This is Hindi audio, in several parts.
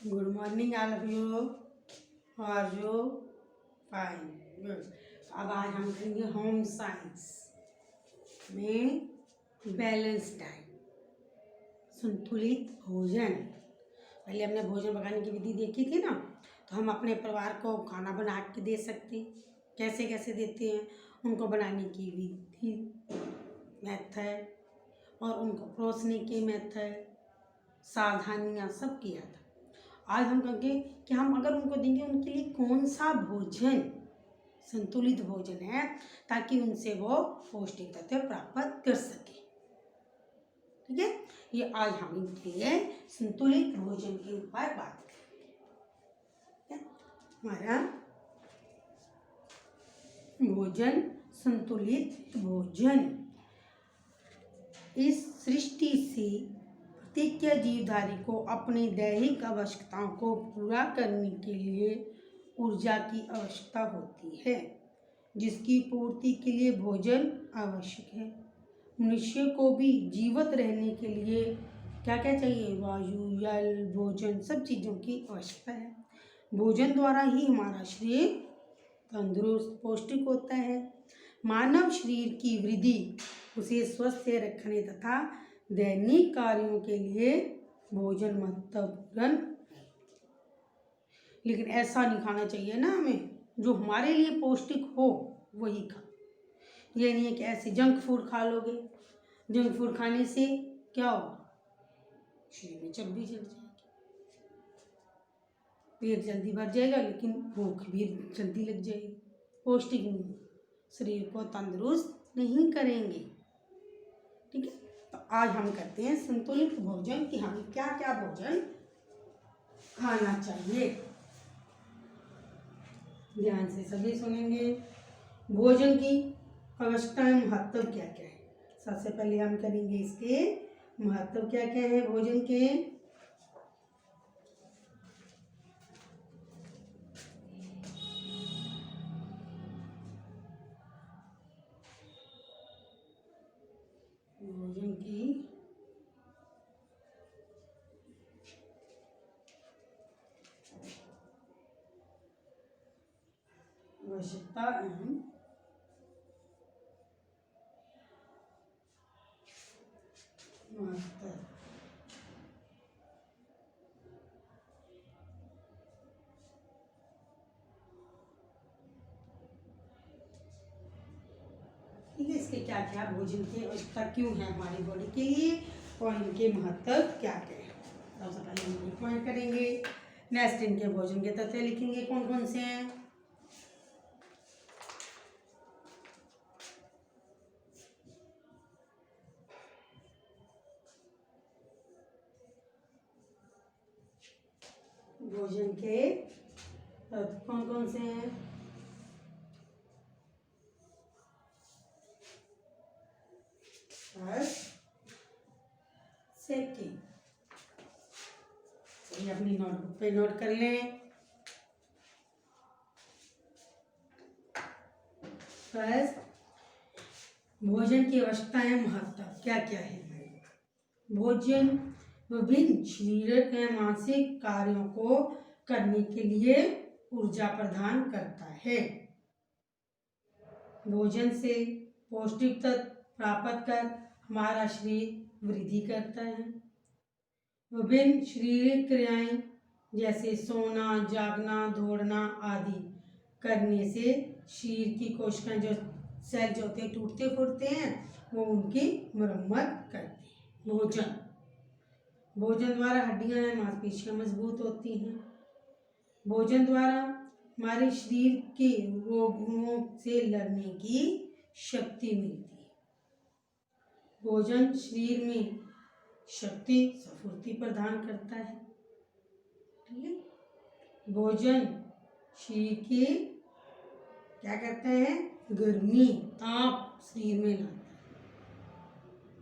Good morning all of you. और जो फाइन गुड। अब आज हम करेंगे होम साइंस में बैलेंस डाइट, संतुलित भोजन। पहले हमने भोजन पकाने की विधि देखी थी ना, तो हम अपने परिवार को खाना बना के दे सकते, कैसे कैसे देते हैं, उनको बनाने की विधि, मेथड, और उनको परोसने के मेथड, सावधानियाँ सब किया था। आज हम कहेंगे कि हम अगर उनको देंगे उनके लिए कौन सा भोजन संतुलित भोजन है, ताकि उनसे वो पौष्टिक तत्व प्राप्त कर सके। ठीक है, ये आज हम इनके लिए संतुलित भोजन के ऊपर बात करेंगे। हमारा भोजन संतुलित भोजन इस सृष्टि से प्रत्येक जीवधारी को अपनी दैहिक आवश्यकताओं को पूरा करने के लिए ऊर्जा की आवश्यकता होती है, जिसकी पूर्ति के लिए भोजन आवश्यक है। मनुष्य को भी जीवित रहने के लिए क्या क्या चाहिए? वायु, जल, भोजन, सब चीज़ों की आवश्यकता है। भोजन द्वारा ही हमारा शरीर तंदुरुस्त पौष्टिक होता है। मानव शरीर की वृद्धि, उसे स्वस्थ रखने तथा दैनिक कार्यों के लिए भोजन महत्वपूर्ण है। लेकिन ऐसा नहीं खाना चाहिए ना हमें, जो हमारे लिए पौष्टिक हो वही खा। ये नहीं है कि ऐसे जंक फूड खा लोगे। जंक फूड खाने से क्या होगा? शरीर में चर्बी चढ़ जाएगी, पेट जल्दी भर जाएगा, लेकिन भूख भी जल्दी लग जाएगी। पौष्टिक नहीं, शरीर को तंदुरुस्त नहीं करेंगे। ठीक है, तो आज हम करते हैं संतुलित भोजन कि हमें क्या क्या भोजन खाना चाहिए। ध्यान से सभी सुनेंगे। भोजन की आवश्यकताएं, महत्व क्या क्या है। सबसे पहले हम करेंगे इसके महत्व क्या क्या है भोजन के। भोजन की आवश्यकता एवं महत्व। ठीक है, इसके क्या क्या भोजन की आवश्यकता क्यों है हमारी बॉडी के लिए, और इनके महत्व क्या क्या है। सबसे पहले हम पॉइंट करेंगे। नेक्स्ट इनके भोजन के तत्व लिखेंगे कौन कौन से हैं। भोजन के तत्व कौन कौन से हैं? सेकेंड, ये अपनी नोटबुक पे नोट कर लें। फर्स्ट, भोजन की आवश्यकताएं, महत्व क्या क्या है। भोजन विभिन्न शरीर के मानसिक कार्यों को करने के लिए ऊर्जा प्रदान करता है। भोजन से पौष्टिक तत्व प्राप्त कर हमारा शरीर वृद्धि करता है। विभिन्न शारीरिक क्रियाएं जैसे सोना, जागना, दौड़ना आदि करने से शरीर की कोशिकाएं, जो सेल जो होते हैं टूटते फूटते हैं, वो उनकी मरम्मत करती है। भोजन द्वारा हड्डियां एवं मांसपेशियां मजबूत होती हैं। भोजन द्वारा हमारे शरीर के रोगों से लड़ने की शक्ति मिलती है। भोजन शरीर में शक्ति, स्फूर्ति प्रदान करता है। ठीक है, भोजन शरीर के क्या करता है? गर्मी, ताप शरीर में लाता है,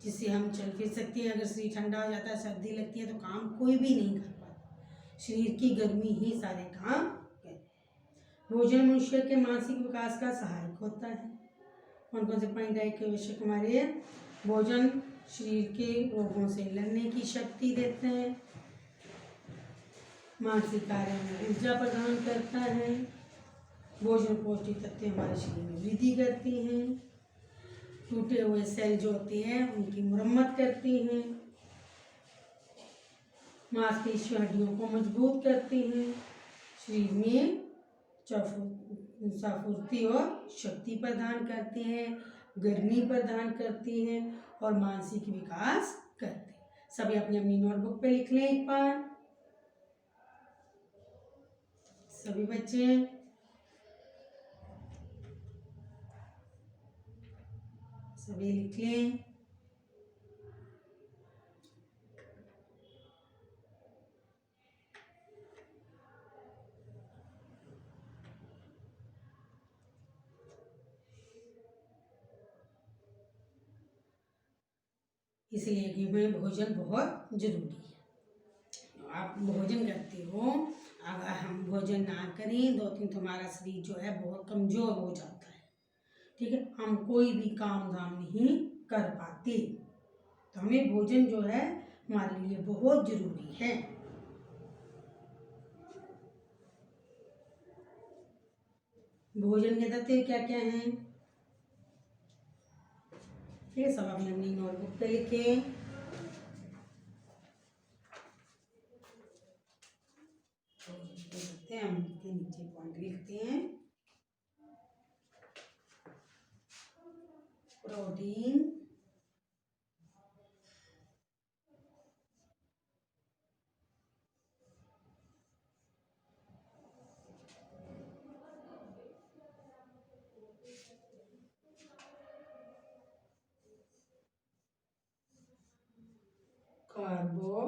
जिससे हम चल फिर सकते हैं। अगर शरीर ठंडा हो जाता है, सर्दी लगती है, तो काम कोई भी नहीं कर पाता। शरीर की गर्मी ही सारे काम करती है। भोजन मनुष्य के मानसिक विकास का सहायक होता है। कौन कौन से पॉइंट है कि आवश्यक हमारे? भोजन शरीर के रोगों से लड़ने की शक्ति देते हैं। मानसिक कार्य में ऊर्जा प्रदान करता है। भोजन पौष्टिक तत्व हमारे शरीर में वृद्धि करती हैं। टूटे हुए सेल जो होते हैं उनकी मरम्मत करती हैं। मांसपेशी हड्डियों को मजबूत करती हैं। शरीर में स्फूर्ति और शक्ति प्रदान करते हैं, गर्मी प्रदान करती हैं और मानसिक विकास करते हैं। सभी अपनी अपनी नोटबुक पे लिख लें एक बार। सभी बच्चे सभी लिख लें। इसलिए कि हमें भोजन बहुत जरूरी है। आप भोजन करते हो, अगर हम भोजन ना करें 2 दिन तो हमारा शरीर जो है बहुत कमजोर हो जाता है। ठीक है, हम कोई भी काम धाम नहीं कर पाते। तो हमें भोजन जो है हमारे लिए बहुत जरूरी है। भोजन के तत्व क्या क्या हैं? ये सब अपनी अपनी नोटबुक पे लिखें। हम इसके नीचे पॉइंट लिखते हैं। प्रोटीन, कार्बो,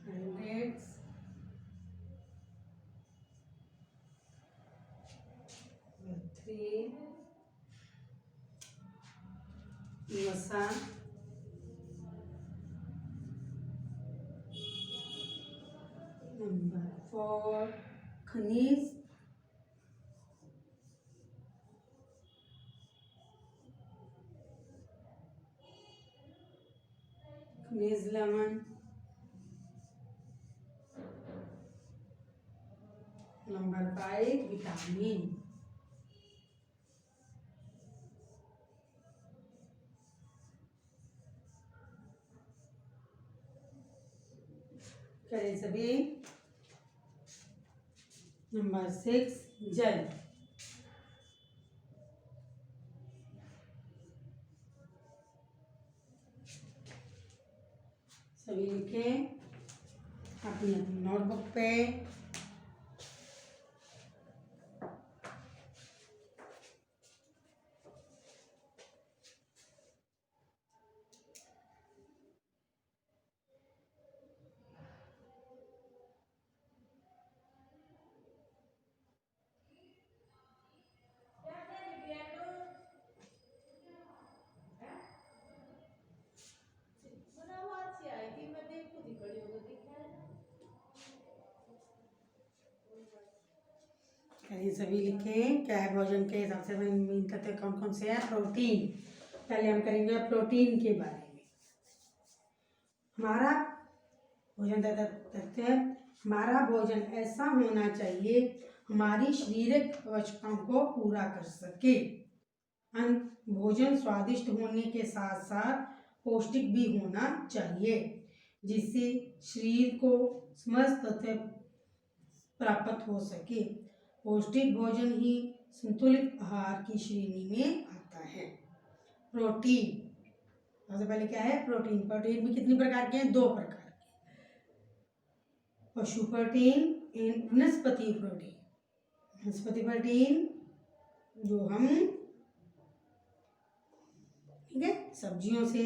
हाइड्रेट्स, वसा, नंबर 4 खनिज, खनिज लवण, नंबर 5 विटामिन। करें सभी। नंबर 6 जल। सभी लिखें अपनी अपनी नोटबुक पे। करिए सभी लिखें क्या है भोजन के सबसे मेन तत्व कौन कौन से हैं? प्रोटीन। पहले हम करेंगे प्रोटीन के बारे में। हमारा भोजन तत्व हमारा भोजन ऐसा होना चाहिए हमारी शारीरिक आवश्यकताओं को पूरा कर सके। भोजन स्वादिष्ट होने के साथ साथ पौष्टिक भी होना चाहिए जिससे शरीर को समस्त तत्व प्राप्त हो सके। पौष्टिक भोजन ही संतुलित आहार की श्रेणी में आता है। प्रोटीन सबसे पहले क्या है? प्रोटीन। प्रोटीन भी कितनी प्रकार के हैं? 2 प्रकार के, पशु प्रोटीन एंड वनस्पति प्रोटीन। वनस्पति प्रोटीन जो हम ठीक है सब्जियों से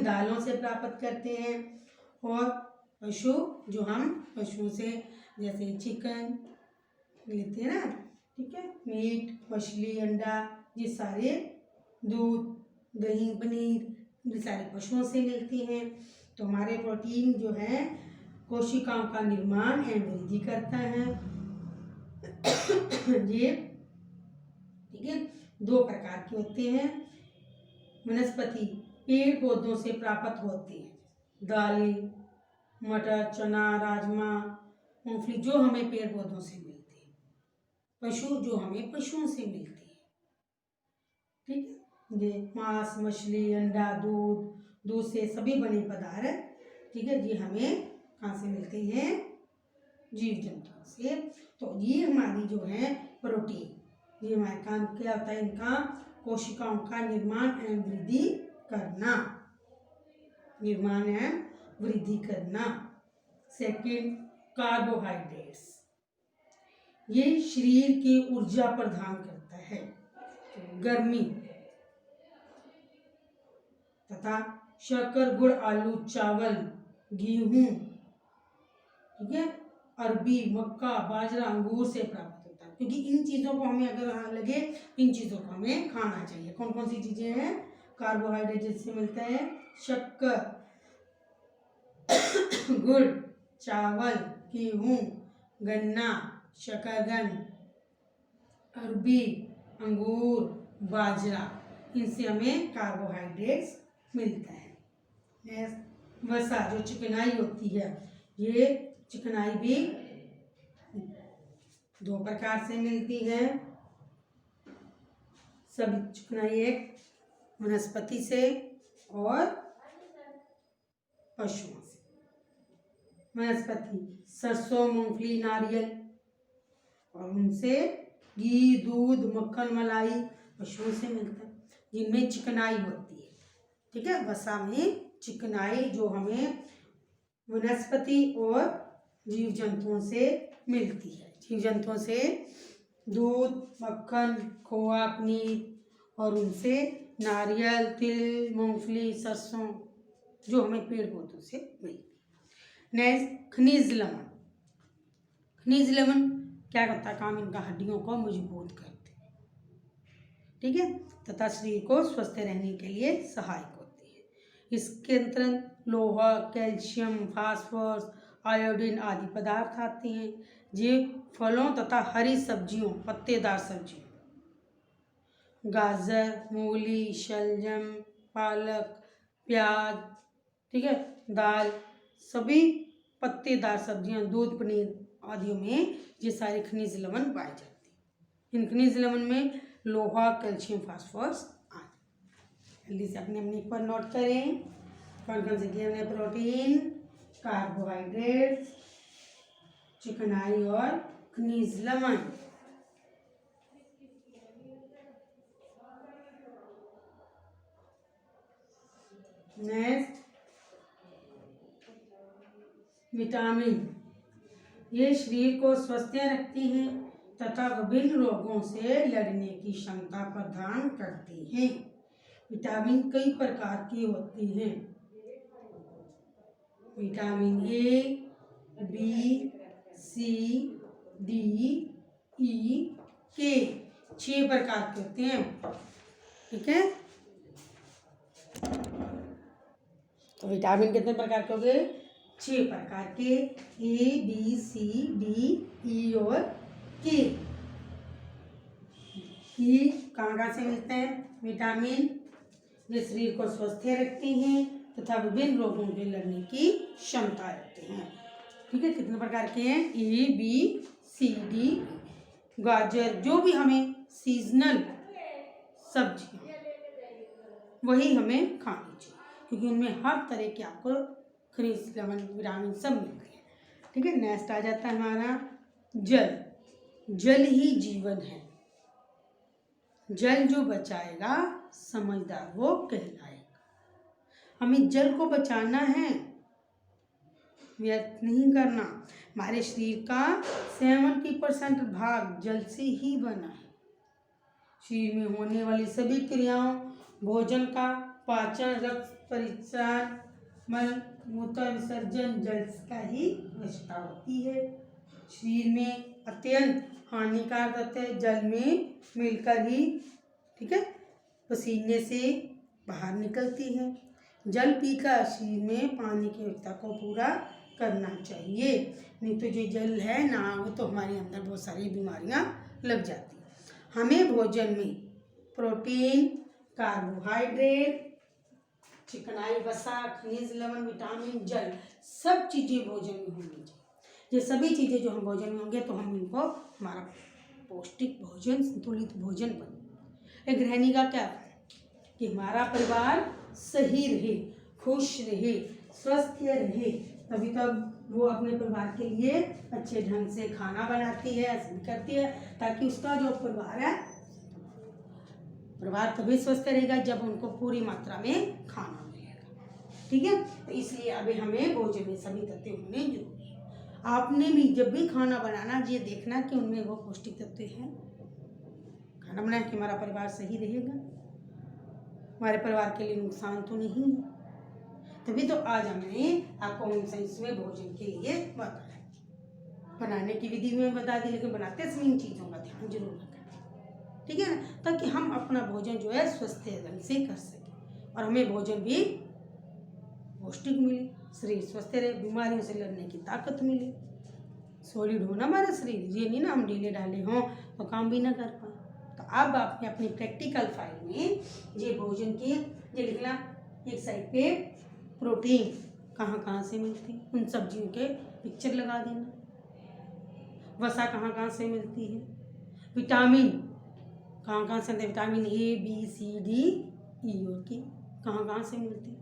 दालों से प्राप्त करते हैं, और पशु जो हम पशुओं से जैसे चिकन लेते हैं ना, ठीक है, मीट, मछली, अंडा, ये सारे दूध, दही, पनीर, ये सारे पशुओं से मिलते हैं। तो हमारे प्रोटीन जो है कोशिकाओं का निर्माण एवं वृद्धि करता है ये ठीक है, दो प्रकार के होते हैं। वनस्पति पेड़ पौधों से प्राप्त होते हैं, दालें, मटर, चना, राजमा, मूंगफली जो हमें पेड़ पौधों से मिलते हैं, पशु जो हमें पशुओं से मिलते हैं। ठीक है, ये मांस, मछली, अंडा, दूध से सभी बने पदार्थ, ठीक है, ये हमें कहाँ से मिलते हैं? जीव जंतुओं से। तो ये हमारी जो है प्रोटीन, ये हमारे काम क्या होता है? इनका कोशिकाओं का निर्माण एवं वृद्धि करना, निर्माण एवं वृद्धि करना। सेकंड, कार्बोहाइड्रेट्स, ये शरीर की ऊर्जा प्रदान करता है, गर्मी तथा शक्कर, गुड़, आलू, चावल, गेहूं, ठीक है, अरबी, मक्का, बाजरा, अंगूर से प्राप्त होता है। क्योंकि इन चीज़ों को हमें अगर लगे, इन चीज़ों को हमें खाना चाहिए। कौन कौन सी चीज़ें हैं? कार्बोहाइड्रेट जिससे मिलता है, शक्कर, गुड़, चावल, गेहूं, गन्ना, शकरकंद, अरबी, अंगूर, बाजरा, इनसे हमें कार्बोहाइड्रेट्स मिलता है। वसा जो चिकनाई होती है, ये चिकनाई भी दो प्रकार से मिलती है। सब चिकनाई एक वनस्पति से और पशुओं से। वनस्पति सरसों, मूंगफली, नारियल, और उनसे घी, दूध, मक्खन, मलाई पशुओं से मिलता है, जिनमें चिकनाई होती है। ठीक है, वसा में चिकनाई जो हमें वनस्पति और जीव जंतुओं से मिलती है। जीव जंतुओं से दूध, मक्खन, खोआ, पनीर, और उनसे नारियल, तिल, मूंगफली, सरसों जो हमें पेड़ पौधों से मिलती है। नेक्स्ट, खनिज लवण। खनिज लवण क्या करता है काम? इनका हड्डियों को मजबूत करते हैं, ठीक है, तथा शरीर को स्वस्थ रहने के लिए सहायक होते हैं। इसके अंतर्गत लोहा, कैल्शियम, फास्फोरस, आयोडीन आदि पदार्थ आते हैं। ये फलों तथा हरी सब्जियों, पत्तेदार सब्जियों, गाजर, मूली, शलजम, पालक, प्याज, ठीक है, दाल, सभी पत्तेदार सब्जियां, दूध, पनीर आदि में ये सारे खनिज लवण पाए जाते हैं। इन खनिज लवण में लोहा, कैल्शियम, फास्फोरस आदि। जल्दी से अपने अपने पर नोट करें। कौन कौन से किए हमने? प्रोटीन, कार्बोहाइड्रेट, चिकनाई और खनिज लवण। नेक्स्ट, विटामिन, ये शरीर को स्वस्थ रखती हैं तथा विभिन्न रोगों से लड़ने की क्षमता प्रदान करती हैं। विटामिन कई प्रकार की होती हैं। Vitamin A, B, C, D, E, K 6 प्रकार के होते हैं। ठीक है, तो विटामिन कितने प्रकार के हो गए? 6 प्रकार के, ए, बी, सी, डी, ई और के। ई कहाँ से मिलते हैं? विटामिन ये शरीर को स्वस्थ रखते हैं तथा विभिन्न रोगों से लड़ने की क्षमता रखते हैं। ठीक है, कितने प्रकार के हैं? ए, बी, सी, डी। गाजर जो भी हमें सीजनल सब्जियां वही हमें खानी चाहिए, क्योंकि उनमें हर तरह के आपको खनिज लवण, विटामिन सब मिलते हैं। ठीक है, नेक्स्ट आ जाता है हमारा जल। जल ही जीवन है। जल जो बचाएगा समझदार वो कहलाएगा। हमें जल को बचाना है, व्यर्थ नहीं करना। हमारे शरीर का 70% भाग जल से ही बना है। शरीर में होने वाली सभी क्रियाओं, भोजन का पाचन, रक्त परिचालन, मल मूत्र विसर्जन जल का ही वशता होती है। शरीर में अत्यंत हानिकारक तत्व जल में मिलकर ही, ठीक है, पसीने से बाहर निकलती है। जल पीकर शरीर में पानी की आवश्यकता को पूरा करना चाहिए, नहीं तो जो जल है ना हो तो हमारे अंदर बहुत सारी बीमारियां लग जाती है। हमें भोजन में प्रोटीन, कार्बोहाइड्रेट, चिकनाई, वसा, खनिज, लवण, विटामिन, जल, सब चीज़ें भोजन में होनी चाहिए। ये सभी चीज़ें जो हम भोजन में होंगे तो हम इनको हमारा पौष्टिक भोजन, संतुलित भोजन बने। एक गृहिणी का क्या कि हमारा परिवार सही रहे, खुश रहे, स्वस्थ रहे, तभी तब वो अपने परिवार के लिए अच्छे ढंग से खाना बनाती है, करती है, ताकि उसका जो परिवार है, परिवार तभी स्वस्थ रहेगा जब उनको पूरी मात्रा में खाना मिलेगा। ठीक है, तो इसलिए अभी हमें भोजन में सभी तत्व होने जरूरी है। आपने भी जब भी खाना बनाना, ये देखना कि उनमें वो पौष्टिक तत्व हैं। खाना बनाए कि हमारा परिवार सही रहेगा, हमारे परिवार के लिए नुकसान तो नहीं है। तभी तो आज हमने आपको होम साइंस में भोजन के लिए बताया। बनाने की विधि में बता दी, लेकिन बनाते समय इन चीज़ों का ध्यान जरूर रखें। ठीक है ना, ताकि हम अपना भोजन जो है स्वस्थ ढंग से कर सकें और हमें भोजन भी पौष्टिक मिले, शरीर स्वस्थ रहे, बीमारियों से लड़ने की ताकत मिले, सॉलिड हो ना हमारा शरीर। ये नहीं ना हम ढीले ढाले हों तो काम भी ना कर पाए। तो अब आपने अपनी प्रैक्टिकल फाइल में ये भोजन की ये लिखना, एक साइड पे प्रोटीन कहाँ कहाँ से मिलती, उन सब्जियों के पिक्चर लगा देना। वसा कहाँ कहाँ से मिलती है, विटामिन कहाँ कहाँ से, vitamin A, B, C, D, E और के कहाँ कहाँ से मिलती है,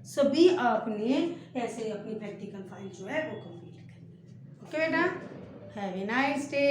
सभी आपने ऐसे अपनी प्रैक्टिकल फाइल जो है वो कंप्लीट करनी है। ओके बेटा, हैव ए नाइस डे।